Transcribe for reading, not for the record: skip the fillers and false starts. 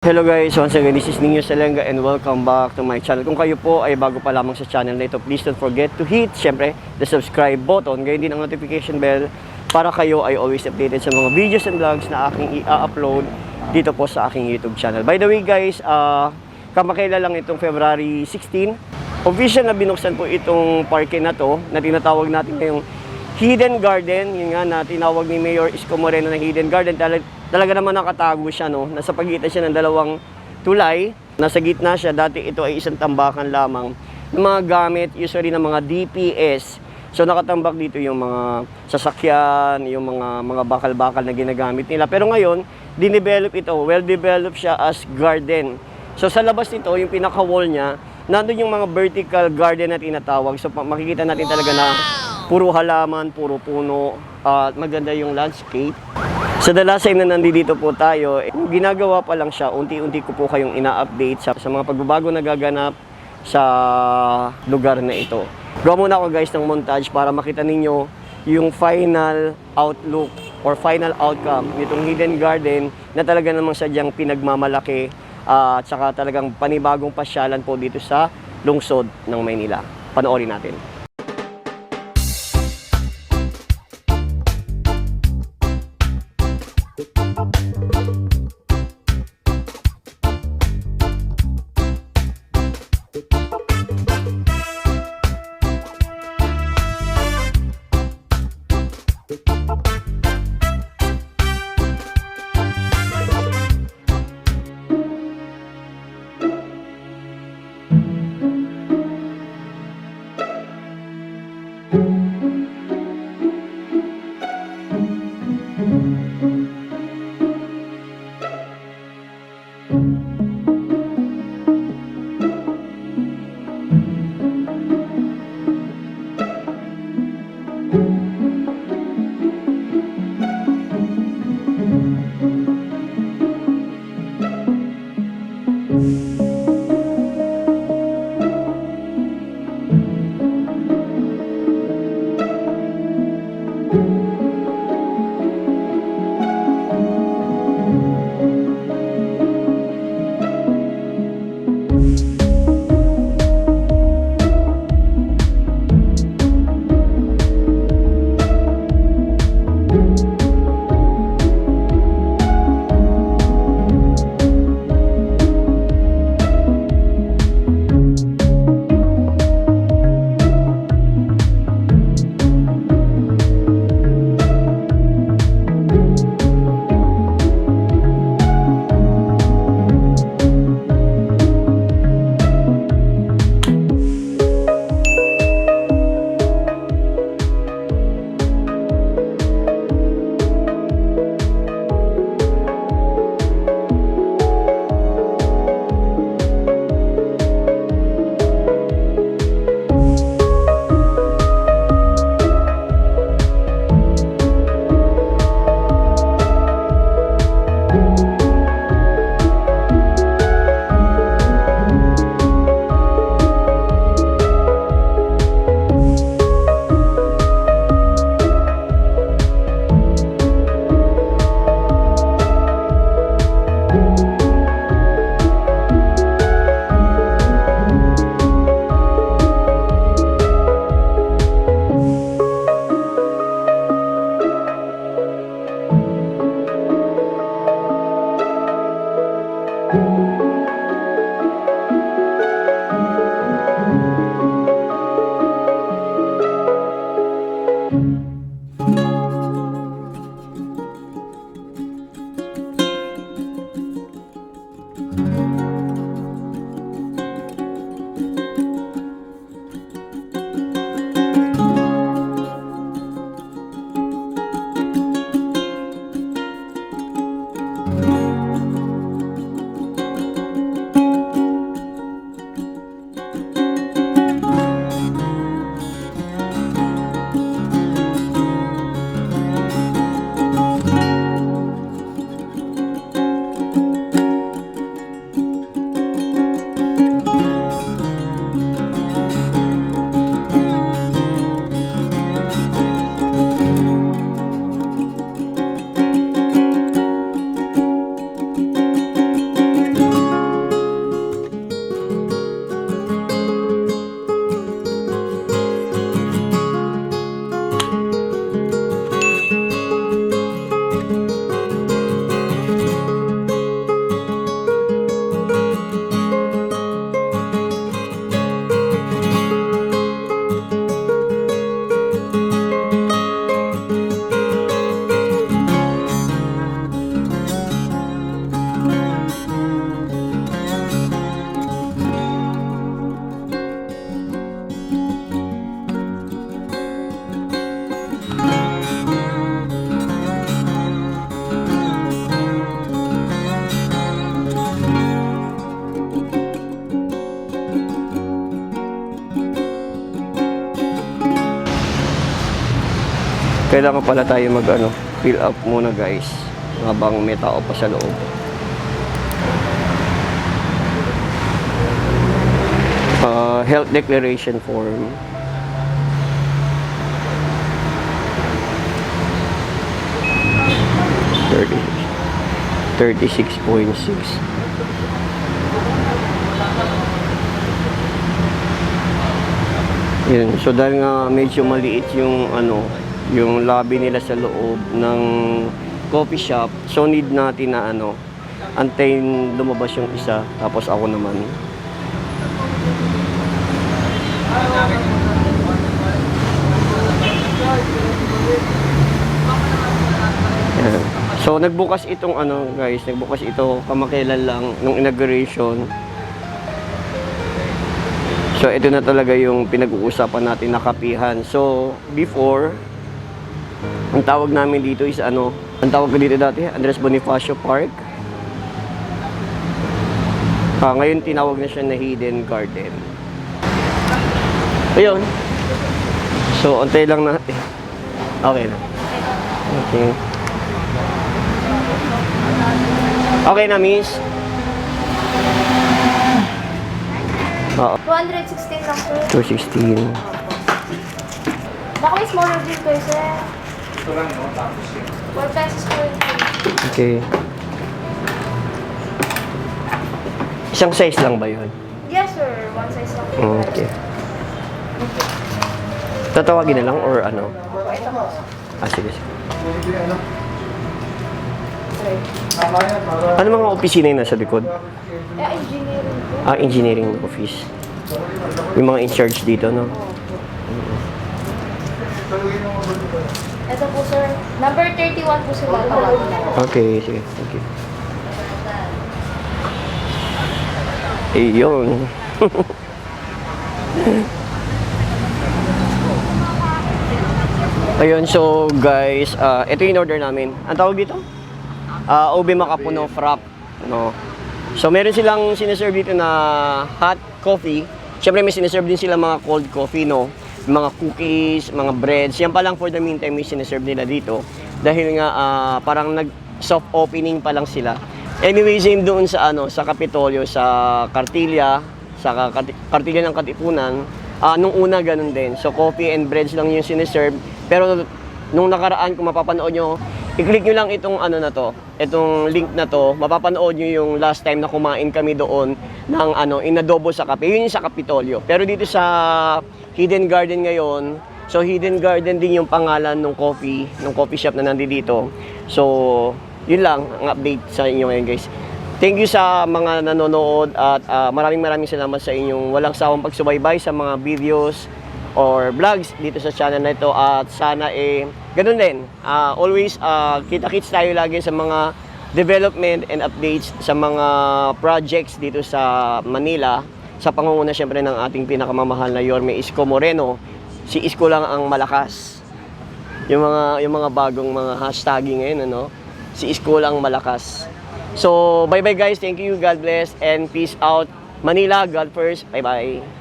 Hello guys, once again, this is Nino Salenga and welcome back to my channel. Kung kayo po ay bago pa lamang sa channel na ito, please don't forget to hit, syempre, the subscribe button. Gayon din ang notification bell para kayo ay always updated sa mga videos and vlogs na aking i-upload dito po sa aking YouTube channel. By the way guys, kamakailan lang itong February 16, official na binuksan po itong parke na to na tinatawag natin ngayong Hidden Garden. Yun nga na tinawag ni Mayor Isko Moreno na Hidden Garden. Talaga naman nakatago siya, no? Nasa pagitan siya ng dalawang tulay. Nasa gitna siya. Dati ito ay isang tambakan lamang ng mga gamit, usually ng mga DPS. So nakatambak dito yung mga sasakyan, yung mga bakal-bakal na ginagamit nila. Pero ngayon, dinevelop ito. Well-developed siya as garden. So sa labas nito, yung pinaka-wall niya, nandun yung mga vertical garden na tinatawag. So makikita natin talaga na puro halaman, puro puno, maganda yung landscape. Sa dalasay na nandito po tayo, ginagawa pa lang siya, unti-unti ko po kayong ina-update sa mga pagbabago na gaganap sa lugar na ito. Gawa muna ako guys ng montage para makita ninyo yung final outlook or final outcome nitong Hidden Garden na talaga namang sadyang pinagmamalaki at saka talagang panibagong pasyalan po dito sa lungsod ng Maynila. Panoorin natin. kailangan pala tayo mag fill up muna guys habang may tao pa sa loob. Health declaration form. $36.6. Yun. So dahil nga medyo maliit yung yung lobby nila sa loob ng coffee shop, so need natin na antayin lumabas yung isa, tapos ako naman. Yan. So nagbukas itong guys, nagbukas ito kamakailan lang nung inauguration. So ito na talaga yung pinag-uusapan natin na kapihan. So before, ang tawag namin dito is ang tawag ko dito dati, Andres Bonifacio Park. Ngayon tinawag na siya na Hidden Garden. Ayun. So antay lang natin. Okay na. Okay. Okay na, miss. Oo. 216 lang, sir. 216. Baka may smaller din kayo, sir. Ito lang, no? Tapos yun. 4 pesos po yun. Okay. Isang size lang ba yun? Yes, sir. One size lang. Okay. Tatawagin na lang or Ito po. sige. Ano mga opisina yung nasa likod? Engineering po. Engineering office. Yung mga in charge dito, no? Ito po, sir. Number 31 po sila tawagin. Okay, sige. Thank you. Ayun. Ayun, so guys, ito yung order namin. Ang tawag dito? Ube Makapuno Frap, no? So meron silang sinaserve dito na hot coffee. Siyempre may sinaserve din sila mga cold coffee, no? Mga cookies, mga breads. Yan pa lang for the meantime may sinaserve nila dito. Dahil nga parang nag-soft opening pa lang sila. Anyway, same doon sa sa Kapitolyo, sa Cartilla, sa Cartilla ng Katipunan. Nung una ganun din. So coffee and breads lang yung sinaserve. Pero nung nakaraan, kung mapapanood nyo, i-click nyo lang itong itong link na to, mapapanood nyo yung last time na kumain kami doon ng inadobo sa kape. Yun yung sa Kapitolyo. Pero dito sa Hidden Garden ngayon, so Hidden Garden din yung pangalan ng coffee shop na nandito. So, yun lang ang update sa inyo ngayon, guys. Thank you sa mga nanonood at maraming salamat sa inyong walang sawang pagsubaybay sa mga videos or vlogs dito sa channel na ito, at sana ganun din, always kita-kits tayo lagi sa mga development and updates sa mga projects dito sa Manila, sa pangunguna syempre ng ating pinakamamahal na Yorme Isko Moreno. Si Isko lang ang malakas. Yung mga bagong mga hashtagging ngayon, si Isko lang malakas. So bye bye guys, thank you, God bless and peace out. Manila, God first, bye bye.